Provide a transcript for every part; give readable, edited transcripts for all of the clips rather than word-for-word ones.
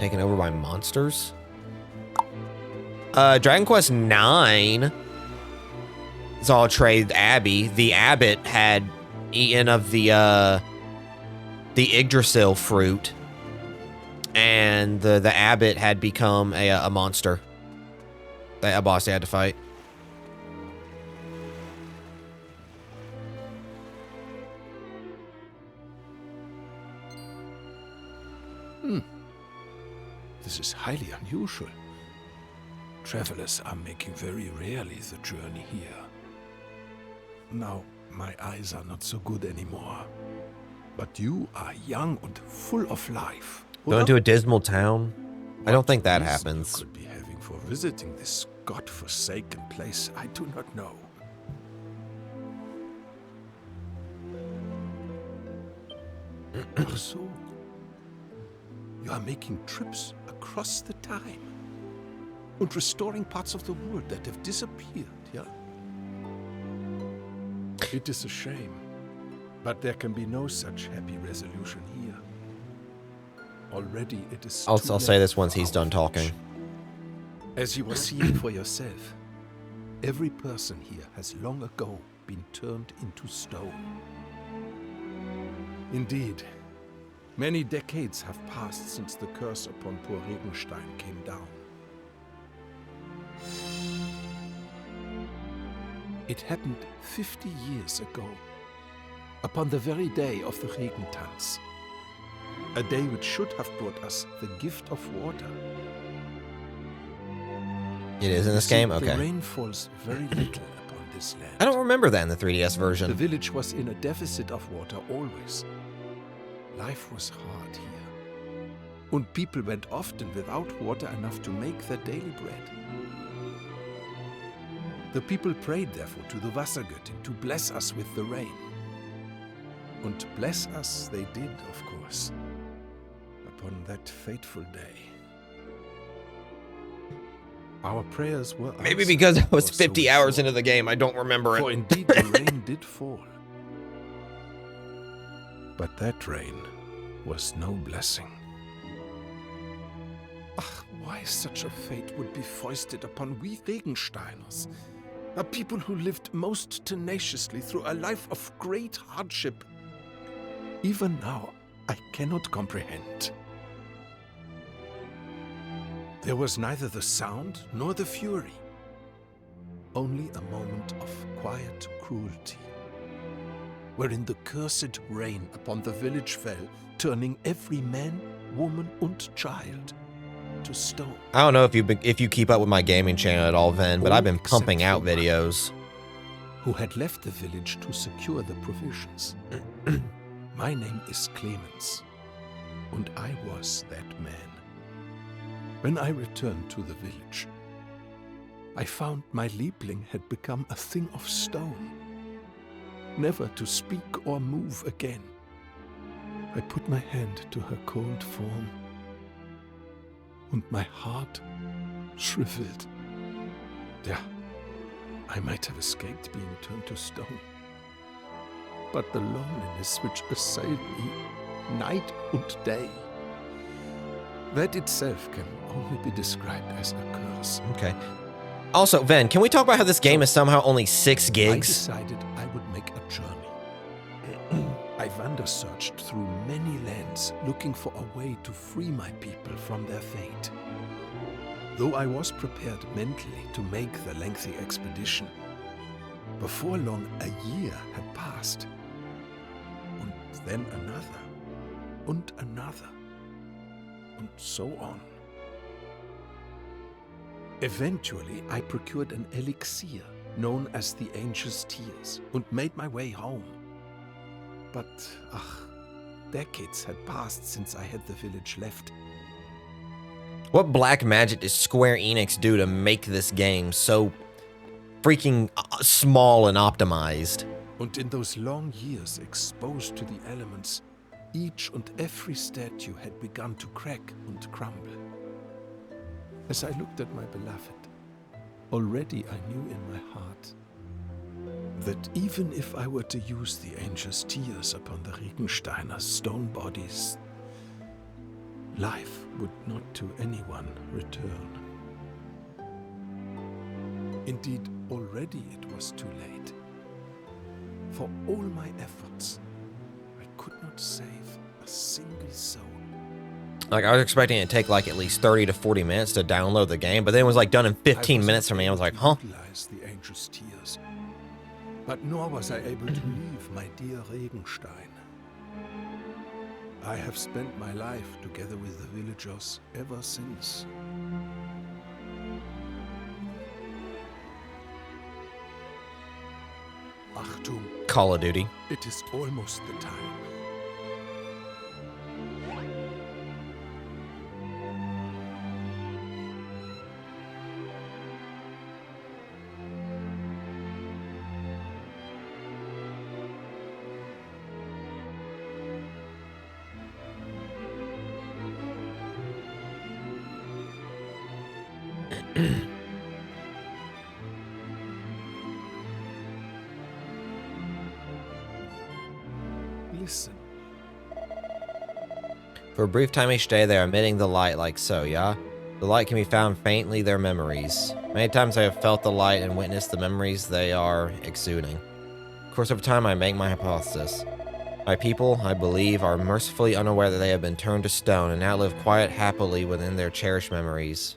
taken over by monsters. Dragon Quest IX. It's all trade Abbey. The abbot had eaten of the Yggdrasil fruit, and the abbot had become a monster. A boss they had to fight. This is highly unusual. Travelers are making very rarely the journey here. Now, my eyes are not so good anymore. But you are young and full of life. Going to a dismal town? I don't think that happens. You could be having for visiting this god-forsaken place, I do not know. So, you are making trips across the time and restoring parts of the world that have disappeared, yeah? It is a shame, but there can be no such happy resolution here. Already it is I'll say this once he's done talking. As you were seeing for yourself, every person here has long ago been turned into stone. Indeed, many decades have passed since the curse upon poor Regenstein came down. It happened 50 years ago, upon the very day of the Regentanz. A day which should have brought us the gift of water. It is in this game? Okay. The rain falls very little upon this land. I don't remember that in the 3DS version. The village was in a deficit of water always. Life was hard here. And people went often without water enough to make their daily bread. The people prayed therefore to the Wassergöttin to bless us with the rain. And bless us they did, of course, upon that fateful day. Our prayers were Maybe answered, because I was or 50 so hours we into the game, I don't remember For it. indeed the rain did fall. But that rain was no blessing. Ach, why such a fate would be foisted upon we Regensteiners, a people who lived most tenaciously through a life of great hardship. Even now, I cannot comprehend. There was neither the sound nor the fury, only a moment of quiet cruelty, wherein the cursed rain upon the village fell, turning every man, woman, and child to stone. I don't know if you keep up with my gaming channel at all, Ven, but I've been pumping out videos. Who had left the village to secure the provisions. My name is Clemens, and I was that man. When I returned to the village, I found my Liebling had become a thing of stone, never to speak or move again. I put my hand to her cold form, and my heart shriveled. Yeah, I might have escaped being turned to stone. But the loneliness which assailed me night and day, that itself can only be described as a curse. Okay. Also, Ven, can we talk about how this game is somehow only 6 gigs? I decided I would make a journey. I wander-searched through many lands, looking for a way to free my people from their fate. Though I was prepared mentally to make the lengthy expedition, before long a year had passed. And then another, and another, and so on. Eventually, I procured an elixir known as the Angel's Tears and made my way home. But, decades had passed since I had the village left. What black magic did Square Enix do to make this game so freaking small and optimized? And in those long years exposed to the elements, each and every statue had begun to crack and crumble. As I looked at my beloved, already I knew in my heart that even if I were to use the Angel's Tears upon the Regensteiner stone bodies, life would not to anyone return. Indeed, already it was too late. For all my efforts, I could not save a single soul. Like, I was expecting it to take like at least 30 to 40 minutes to download the game, but then it was like done in 15 minutes for me. I was like, huh? Utilize the angel's tears, but nor was I able to leave my dear Regenstein. I have spent my life together with the villagers ever since. Achtung, Call of Duty. it is almost the time. Listen. For a brief time each day, they are emitting the light like so, yeah? The light can be found faintly, their memories. Many times I have felt the light and witnessed the memories they are exuding. Of course, over time, I make my hypothesis. My people, I believe, are mercifully unaware that they have been turned to stone and now live quiet happily within their cherished memories.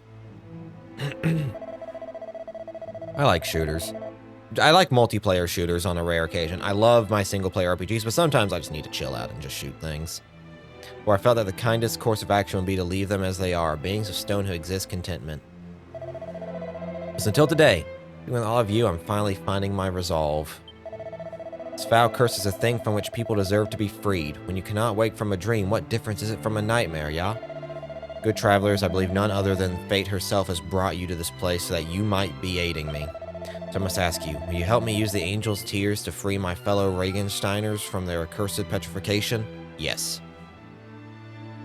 I like shooters. I like multiplayer shooters on a rare occasion. I love my single-player RPGs, but sometimes I just need to chill out and just shoot things. Where I felt that the kindest course of action would be to leave them as they are, beings of stone who exist contentment. So until today, with all of you, I'm finally finding my resolve. This foul curse is a thing from which people deserve to be freed. When you cannot wake from a dream, what difference is it from a nightmare, yeah? Good travelers, I believe none other than fate herself has brought you to this place so that you might be aiding me. So I must ask you, will you help me use the angel's tears to free my fellow Regensteiners from their accursed petrification? Yes.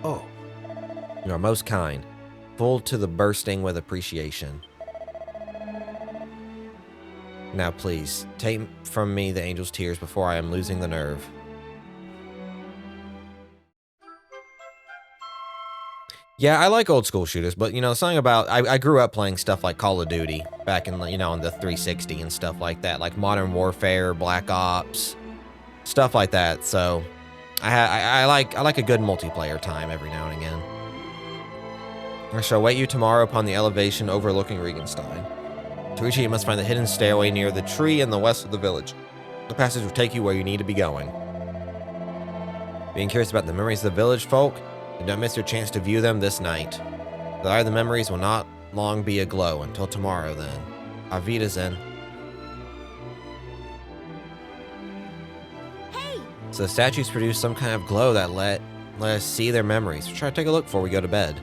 Oh, You are most kind, full to the bursting with appreciation. Now please, take from me the angel's tears before I am losing the nerve. Yeah, I like old school shooters, but, you know, something about, I grew up playing stuff like Call of Duty back in, you know, on the 360 and stuff like that, like Modern Warfare, Black Ops, stuff like that, so I like a good multiplayer time every now and again. I shall await you tomorrow upon the elevation overlooking Regenstein. To reach it, you must find the hidden stairway near the tree in the west of the village. The passage will take you where you need to be going. Being curious about the memories of the village folk, do not miss your chance to view them this night. The eye of the memories will not long be aglow until tomorrow then. Auf Wiedersehen. Hey! So the statues produce some kind of glow that let us see their memories. We'll try to take a look before we go to bed.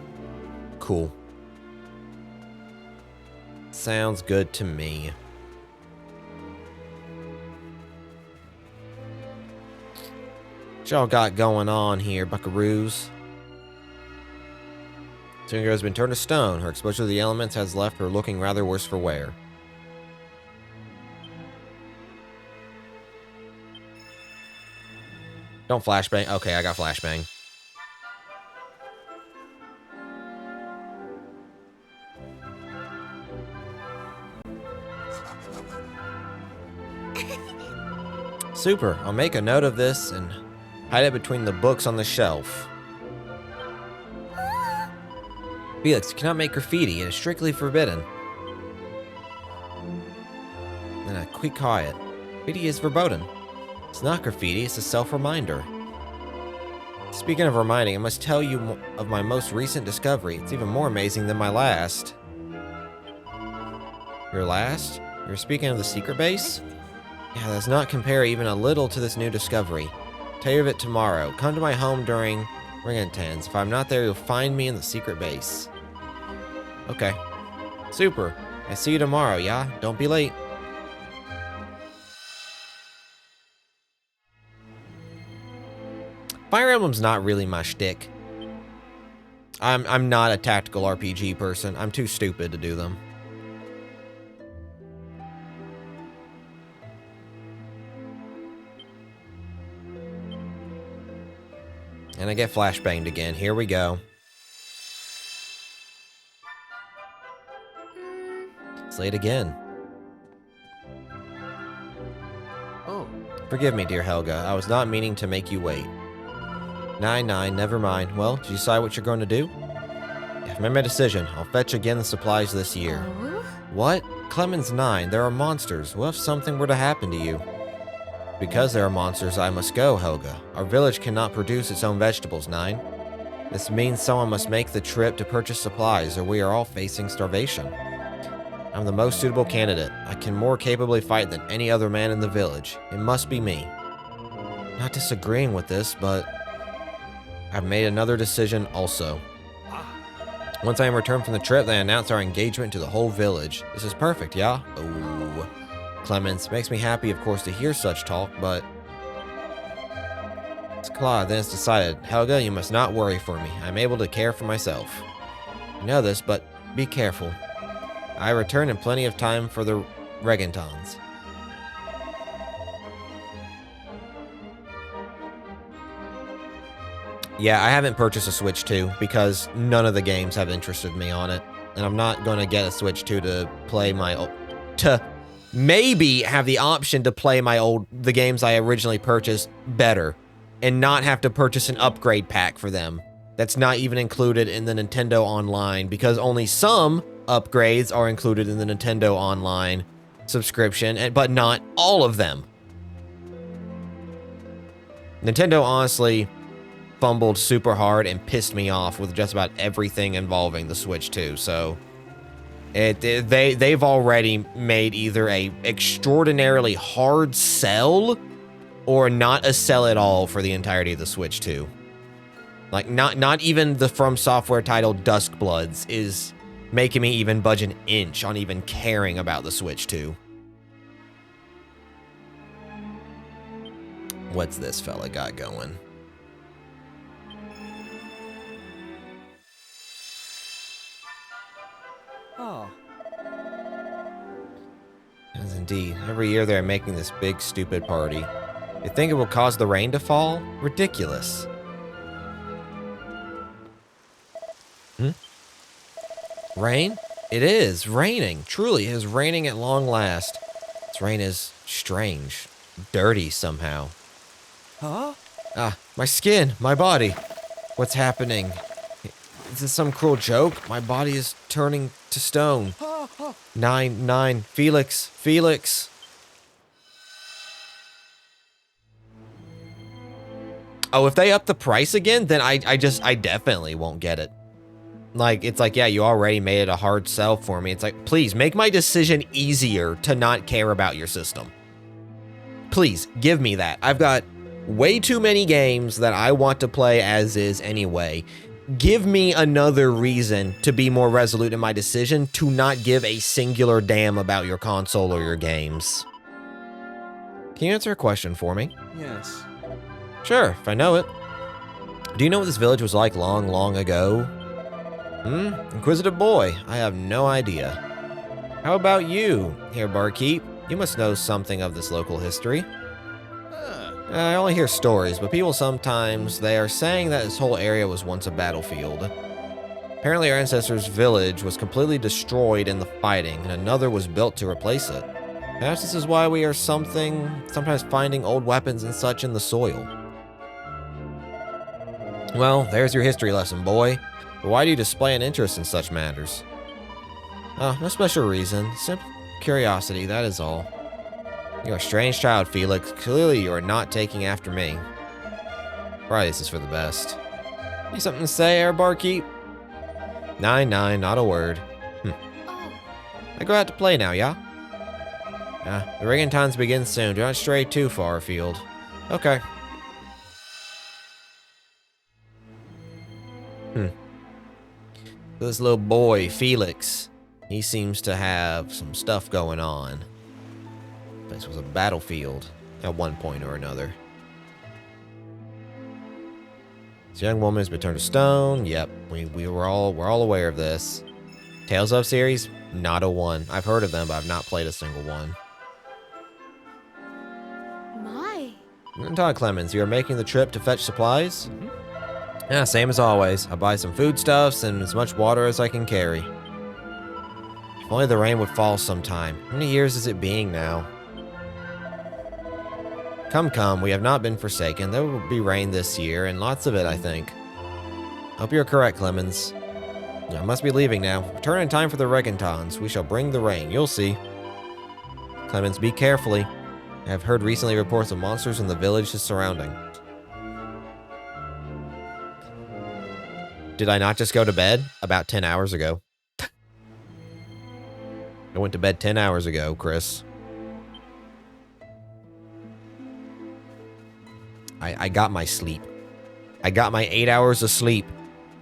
Cool. Sounds good to me. What y'all got going on here, buckaroos? Singer has been turned to stone. Her exposure to the elements has left her looking rather worse for wear. Don't flashbang. Okay, I got flashbang. Super. I'll make a note of this and hide it between the books on the shelf. Felix, you cannot make graffiti. It is strictly forbidden. Then a quick quiet. Graffiti is verboten. It's not graffiti, it's a self-reminder. Speaking of reminding, I must tell you of my most recent discovery. It's even more amazing than my last. Your last? You're speaking of the secret base? Yeah, that does not compare even a little to this new discovery. Tell you of it tomorrow. Come to my home during Regenstein. If I'm not there, you'll find me in the secret base. Okay. Super. I see you tomorrow, yeah? Don't be late. Fire Emblem's not really my shtick. I'm not a tactical RPG person. I'm too stupid to do them. And I get flashbanged again. Here we go. late again. Oh, Forgive me, dear Helga. I was not meaning to make you wait. 9-9, never mind. Well, did you decide what you're going to do? I've made my decision. I'll fetch again the supplies this year. Oh? What? Clemens 9, there are monsters. What if something were to happen to you? Because there are monsters, I must go, Helga. Our village cannot produce its own vegetables, 9. This means someone must make the trip to purchase supplies, or we are all facing starvation. I'm the most suitable candidate. I can more capably fight than any other man in the village. It must be me. Not disagreeing with this, but I've made another decision also. Once I am returned from the trip, they announce our engagement to the whole village. This is perfect, yeah? Oh, Clemens, makes me happy, of course, to hear such talk, but... It's Claude, then it's decided. Helga, you must not worry for me. I'm able to care for myself. I know this, but be careful. I return in plenty of time for the Regentons. Yeah, I haven't purchased a Switch 2 because none of the games have interested me on it. And I'm not going to get a Switch 2 to play my... to maybe have the option to play the games I originally purchased better. And not have to purchase an upgrade pack for them. That's not even included in the Nintendo Online because only some upgrades are included in the Nintendo Online subscription, but not all of them. Nintendo honestly fumbled super hard and pissed me off with just about everything involving the Switch 2, so they've already made either a extraordinarily hard sell or not a sell at all for the entirety of the Switch 2. Like, not even the From Software title Duskbloods is making me even budge an inch on even caring about the Switch 2. What's this fella got going? Oh. Yes, indeed. Every year they're making this big, stupid party. You think it will cause the rain to fall? Ridiculous. Rain? It is raining. Truly, it is raining at long last. This rain is strange. Dirty somehow. Huh? Ah, my skin, my body. What's happening? Is this some cruel joke? My body is turning to stone. 9-9. Felix. Felix. Oh, if they up the price again, then I definitely won't get it. Like, it's like, yeah, you already made it a hard sell for me. It's like, please, make my decision easier to not care about your system. Please, give me that. I've got way too many games that I want to play as is anyway. Give me another reason to be more resolute in my decision to not give a singular damn about your console or your games. Can you answer a question for me? Yes. Sure, if I know it. Do you know what this village was like long, long ago? Inquisitive boy, I have no idea. How about you, here barkeep? You must know something of this local history. I only hear stories, but people sometimes, they are saying that this whole area was once a battlefield. Apparently our ancestors' village was completely destroyed in the fighting, and another was built to replace it. Perhaps this is why we are sometimes finding old weapons and such in the soil. Well, there's your history lesson, boy. But why do you display an interest in such matters? Oh, no special reason. Simple curiosity, that is all. You're a strange child, Felix. Clearly you are not taking after me. Probably this is for the best. You something to say, Air Barkeep? 9-9, not a word. I go out to play now, yeah? The Regentons begin soon. Do not stray too far afield. Okay. This little boy, Felix, he seems to have some stuff going on. This was a battlefield at one point or another. This young woman has been turned to stone. Yep, we're all aware of this. Tales of series, not a one. I've heard of them, but I've not played a single one. My. Todd Clemens, you are making the trip to fetch supplies? Yeah, same as always. I buy some foodstuffs and as much water as I can carry. If only the rain would fall sometime. How many years is it being now? Come, come, we have not been forsaken. There will be rain this year, and lots of it, I think. Hope you're correct, Clemens. I must be leaving now. Return in time for the Regentons. We shall bring the rain. You'll see. Clemens, be carefully. I have heard recently reports of monsters in the village surrounding. Did I not just go to bed? About 10 hours ago. I went to bed 10 hours ago, Chris. I got my sleep. I got my 8 hours of sleep.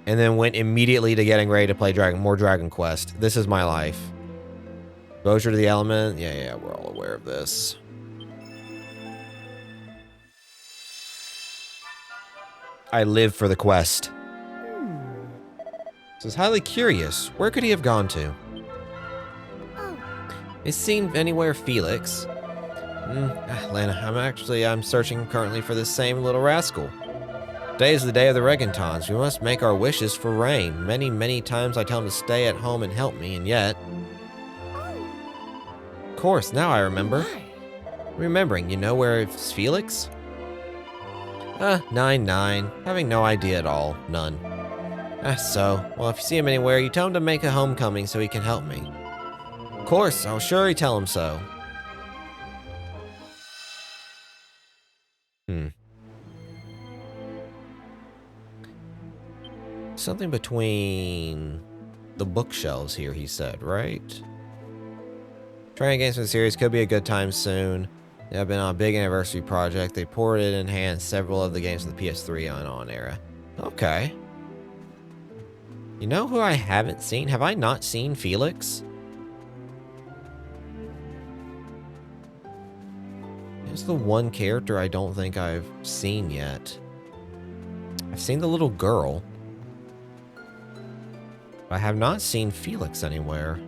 And then went immediately to getting ready to play more Dragon Quest. This is my life. Exposure to the element. Yeah, we're all aware of this. I live for the quest. This is highly curious. Where could he have gone to? Is seen anywhere Felix? Lana, I'm searching currently for this same little rascal. Today is the day of the Regentons. We must make our wishes for rain. Many, many times I tell him to stay at home and help me, and yet... Of course, now I remember. Remembering, you know where it's Felix? 9. Having no idea at all. None. Well, if you see him anywhere, you tell him to make a homecoming so he can help me. Of course, I'll surely tell him so. Something between the bookshelves here, he said, right? Trying games for the series could be a good time soon. They have been on a big anniversary project. They ported and enhanced several of the games from the PS3 on era. Okay. You know who I haven't seen? Have I not seen Felix? He's the one character I don't think I've seen yet. I've seen the little girl. I have not seen Felix anywhere.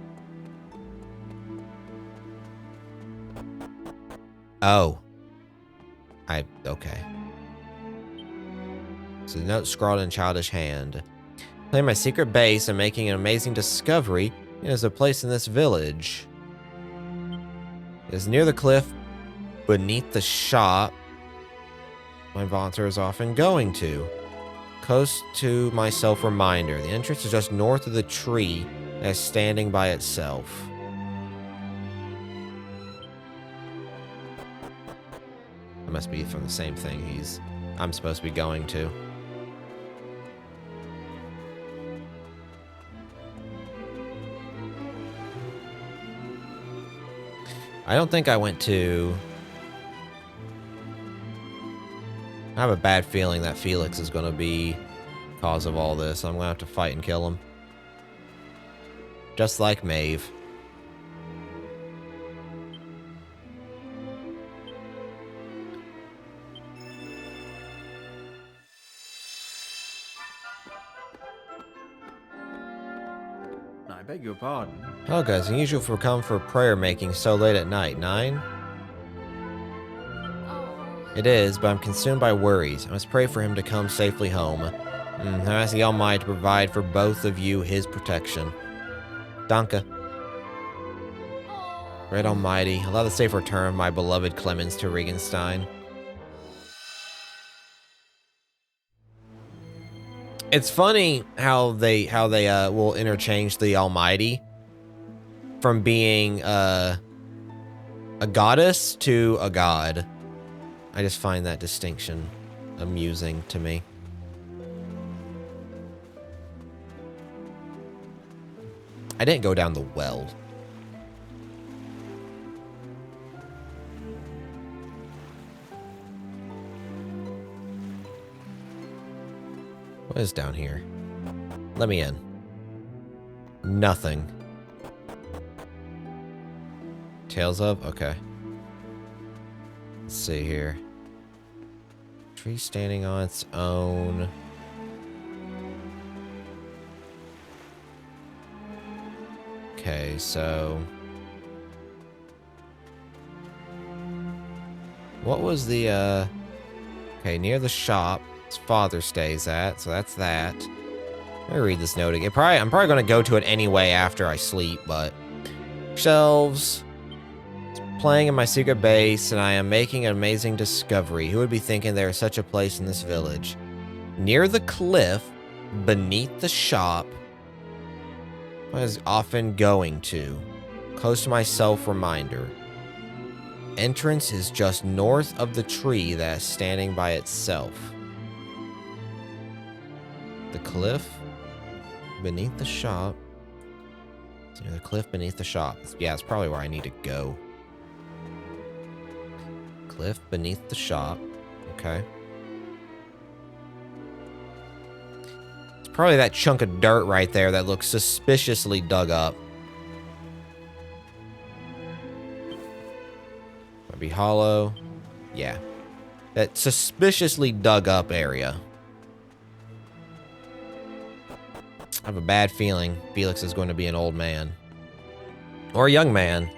Oh. Okay. So the note scrawled in childish hand. Playing my secret base and making an amazing discovery. It is a place in this village. It is near the cliff, beneath the shop my volunteer is often going to. Close to my self-reminder. The entrance is just north of the tree that's standing by itself. That must be from the same thing I'm supposed to be going to. I don't think I went to... I have a bad feeling that Felix is going to be cause of all this. I'm going to have to fight and kill him. Just like Maeve. I beg your pardon. Helga, it's unusual for come for prayer making so late at night. 9? It is, but I'm consumed by worries. I must pray for him to come safely home. I ask the Almighty to provide for both of you his protection. Danke. Great Almighty, allow the safe return of my beloved Clemens to Regenstein. It's funny how they will interchange the Almighty from being a goddess to a god. I just find that distinction amusing to me. I didn't go down the well. What is down here? Let me in. Nothing. Tales of? Okay. Let's see here. Tree standing on its own. Okay, so... What was the, Okay, near the shop. His father stays at, so that's that. Let me read this note again. I'm probably going to go to it anyway after I sleep, but bookshelves, playing in my secret base, and I am making an amazing discovery. Who would be thinking there is such a place in this village? Near the cliff, beneath the shop, I was often going to. Close to my self-reminder. Entrance is just north of the tree that is standing by itself. The cliff beneath the shop. It's near the cliff beneath the shop. Yeah, it's probably where I need to go. Cliff beneath the shop. Okay. It's probably that chunk of dirt right there that looks suspiciously dug up. Might be hollow. Yeah. That suspiciously dug up area. I have a bad feeling Felix is going to be an old man. Or a young man.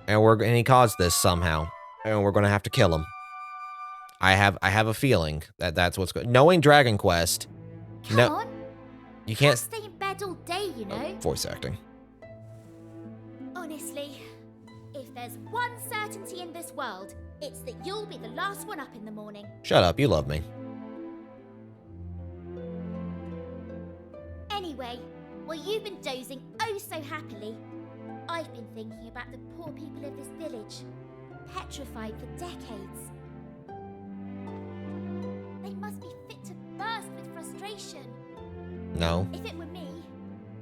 And he caused this somehow. And we're going to have to kill him. I have a feeling that that's what's going. Knowing Dragon Quest, Come on. You can't stay in bed all day, you know. Voice acting. Honestly, if there's one certainty in this world, it's that you'll be the last one up in the morning. Shut up, you love me. Anyway, while you've been dozing oh so happily, I've been thinking about the poor people of this village, petrified for decades. They must be fit to burst with frustration. No. If it were me,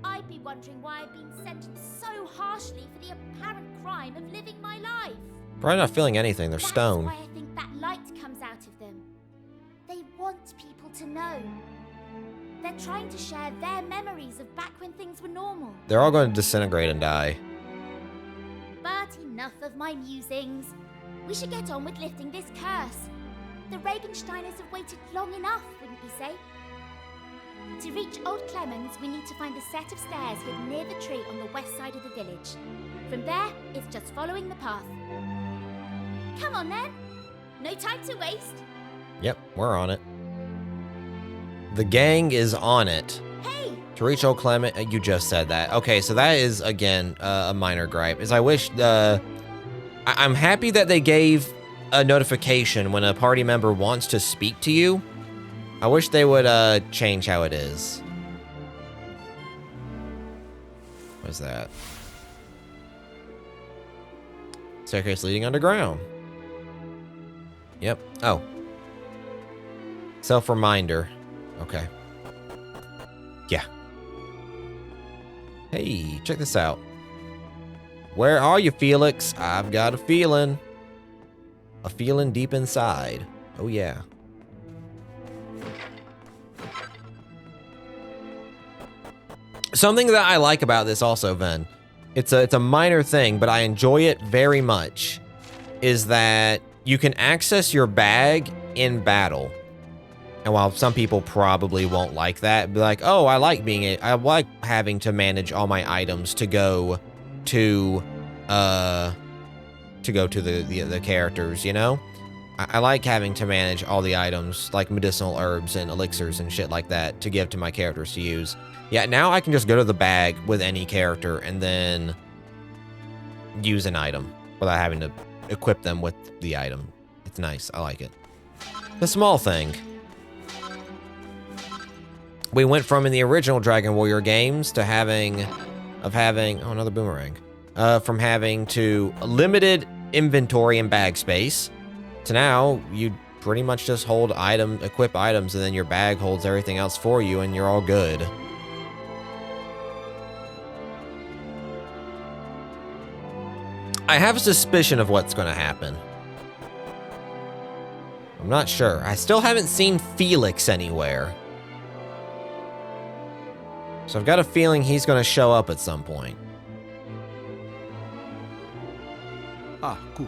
I'd be wondering why I've been sentenced so harshly for the apparent crime of living my life. Probably not feeling anything, they're stone. That's why I think that light comes out of them. They want people to know. They're trying to share their memories of back when things were normal. They're all going to disintegrate and die. But enough of my musings. We should get on with lifting this curse. The Regensteiners have waited long enough, wouldn't you say? To reach Old Clemens, we need to find the set of stairs hidden near the tree on the west side of the village. From there, it's just following the path. Come on then. No time to waste. Yep, we're on it. The gang is on it. Hey! To reach Old Clement, you just said that. Okay, so that is, again, a minor gripe. Is I wish, I'm happy that they gave a notification when a party member wants to speak to you. I wish they would, change how it is. What's that? Staircase leading underground. Yep. Oh. Self-reminder. Okay. Yeah. Hey, check this out. Where are you, Felix? I've got a feeling. A feeling deep inside. Oh, yeah. Something that I like about this also, Ven, it's a minor thing, but I enjoy it very much, is that you can access your bag in battle. And while some people probably won't like that, be like, oh, I like having to manage all my items to go to the characters, you know? I like having to manage all the items, like medicinal herbs and elixirs and shit like that, to give to my characters to use. Yeah, now I can just go to the bag with any character and then use an item without having to equip them with the item. It's nice. I like it. The small thing. We went from in the original Dragon Warrior games to having oh, another boomerang. From having to limited inventory and bag space to now you pretty much just equip items, and then your bag holds everything else for you and you're all good. I have a suspicion of what's going to happen. I'm not sure. I still haven't seen Felix anywhere. So I've got a feeling he's going to show up at some point. Ah, good.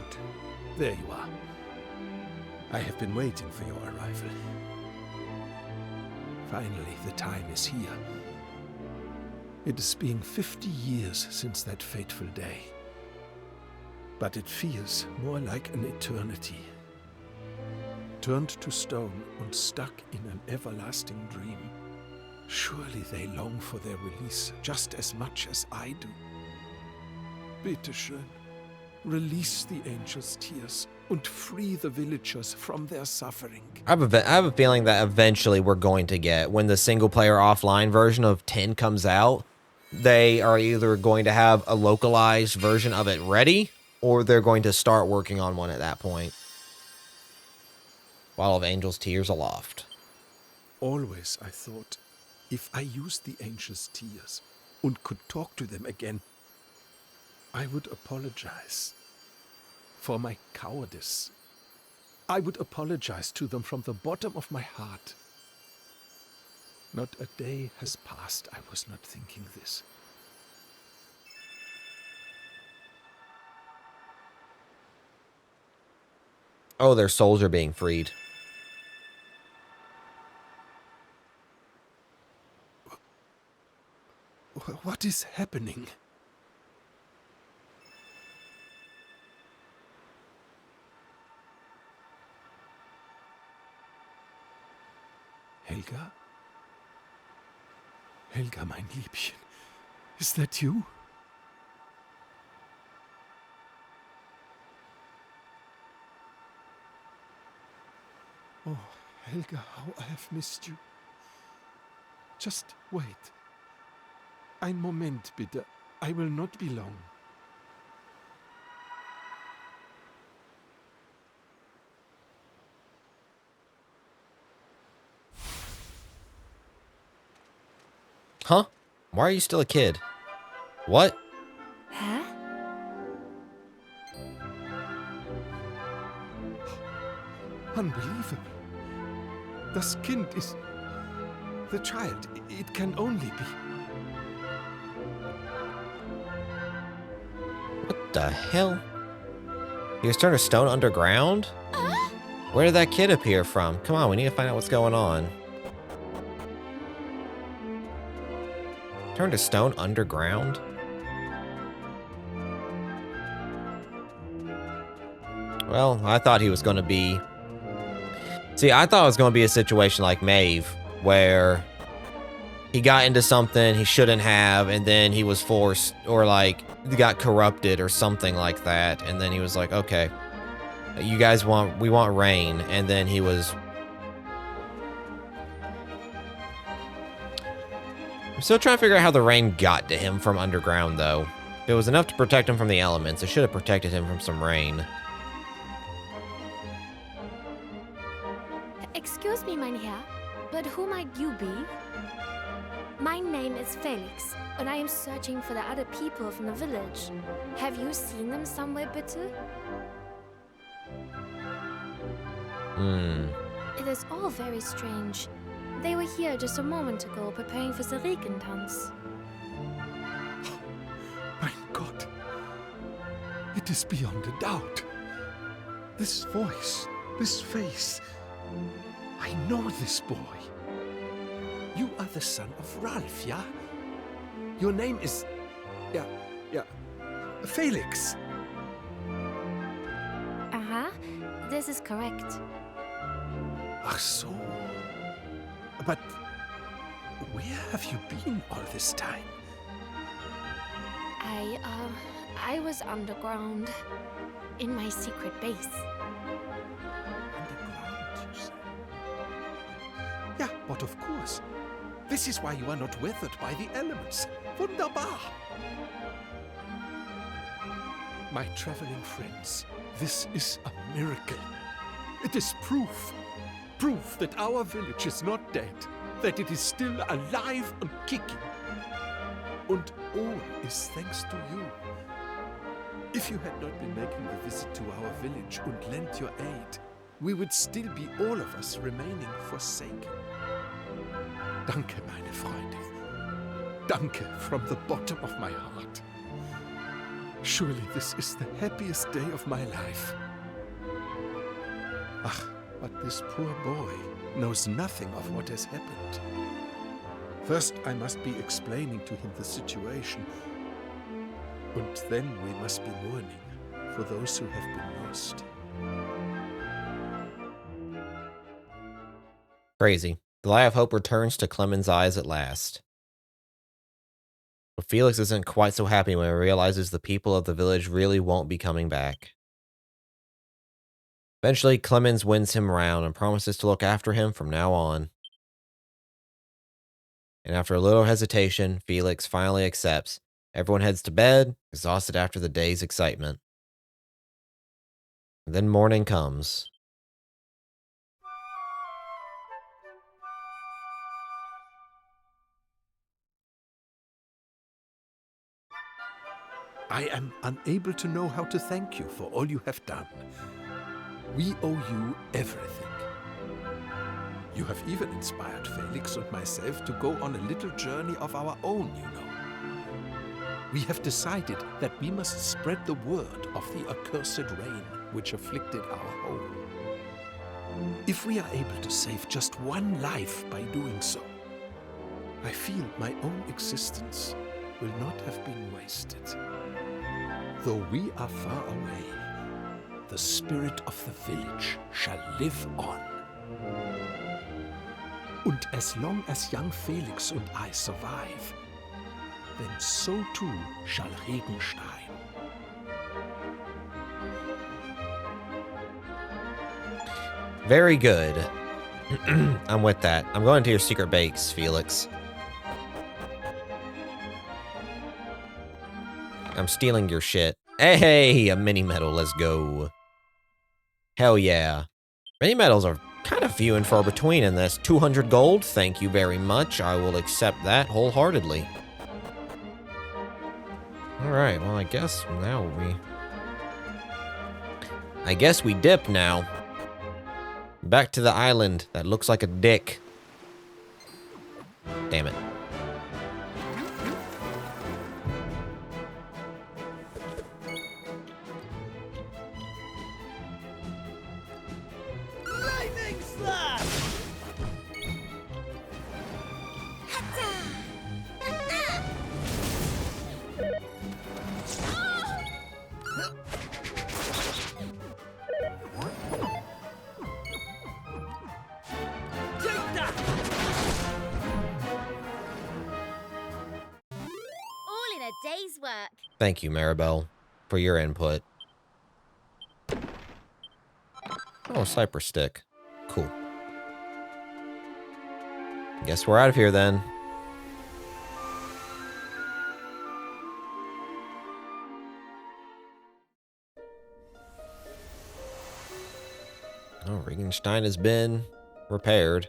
There you are. I have been waiting for your arrival. Finally, the time is here. It has been 50 years since that fateful day. But it feels more like an eternity. Turned to stone and stuck in an everlasting dream. Surely they long for their release just as much as I do. Bitte schön. Release the angel's tears and free the villagers from their suffering. I have a feeling that eventually we're going to get, when the single-player offline version of 10 comes out, they are either going to have a localized version of it ready, or they're going to start working on one at that point. While of Angel's Tears Aloft. Always I thought, if I used the angel's tears and could talk to them again, I would apologize for my cowardice. I would apologize to them from the bottom of my heart. Not a day has passed I was not thinking this. Oh, their souls are being freed. What is happening? Helga? Helga, mein Liebchen. Is that you? Oh, Helga, how I have missed you. Just wait. Ein Moment, bitte. I will not be long. Huh? Why are you still a kid? What? Hä? Unbelievable. Das Kind is... the child. It can only be... What the hell? He was turned to stone underground? Where did that kid appear from? Come on, we need to find out what's going on. Turned to stone underground? Well, I thought he was going to be... See, I thought it was going to be a situation like Maeve, where he got into something he shouldn't have, and then he was forced, or like, got corrupted or something like that, and then he was like, okay, you guys we want rain, and then he was... I'm still trying to figure out how the rain got to him from underground, though. If it was enough to protect him from the elements, it should have protected him from some rain. Excuse me, mein Herr, but who might you be? My name is Felix, and I am searching for the other people from the village. Have you seen them somewhere, bitte? It is all very strange. They were here just a moment ago, preparing for the Regentanz. Mein Gott. It is beyond a doubt. This voice, this face. I know this boy. You are the son of Ralph, yeah? Your name is... Yeah, Felix. Aha, this is correct. Ach so. But where have you been all this time? I was underground, in my secret base. Underground, you say? Yeah, but of course. This is why you are not weathered by the elements. Wunderbar! My traveling friends, this is a miracle. It is proof. Proof that our village is not dead. That it is still alive and kicking. And all is thanks to you. If you had not been making the visit to our village and lent your aid, we would still be all of us remaining forsaken. Danke, meine Freunde. Danke from the bottom of my heart. Surely this is the happiest day of my life. Ach, but this poor boy knows nothing of what has happened. First, I must be explaining to him the situation. And then we must be mourning for those who have been lost. Crazy. The light of hope returns to Clement's eyes at last. But Felix isn't quite so happy when he realizes the people of the village really won't be coming back. Eventually, Clemens wins him around and promises to look after him from now on. And after a little hesitation, Felix finally accepts. Everyone heads to bed, exhausted after the day's excitement. And then morning comes. I am unable to know how to thank you for all you have done. We owe you everything. You have even inspired Felix and myself to go on a little journey of our own, you know. We have decided that we must spread the word of the accursed rain which afflicted our home. If we are able to save just one life by doing so, I feel my own existence will not have been wasted. Though we are far away, the spirit of the village shall live on. Und as long as young Felix und I survive, then so too shall Regenstein. Very good. I'm with that. I'm going to your secret base, Felix. I'm stealing your shit. Hey, a mini medal. Let's go. Hell yeah. Mini medals are kind of few and far between in this. 200 gold. Thank you very much. I will accept that wholeheartedly. Alright, well, I guess we dip now. Back to the island that looks like a dick. Damn it. Day's work. Thank you, Maribel, for your input. Oh, cypress stick. Cool. Guess we're out of here then. Oh, Regenstein has been repaired.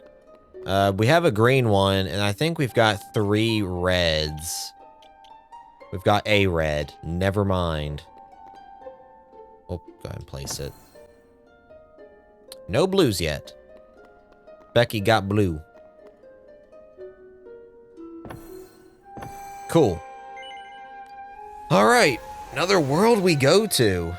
We have a green one, and I think we've got 3 reds. We've got a red. Never mind. Oh, go ahead and place it. No blues yet. Becky got blue. Cool. All right. Another world we go to.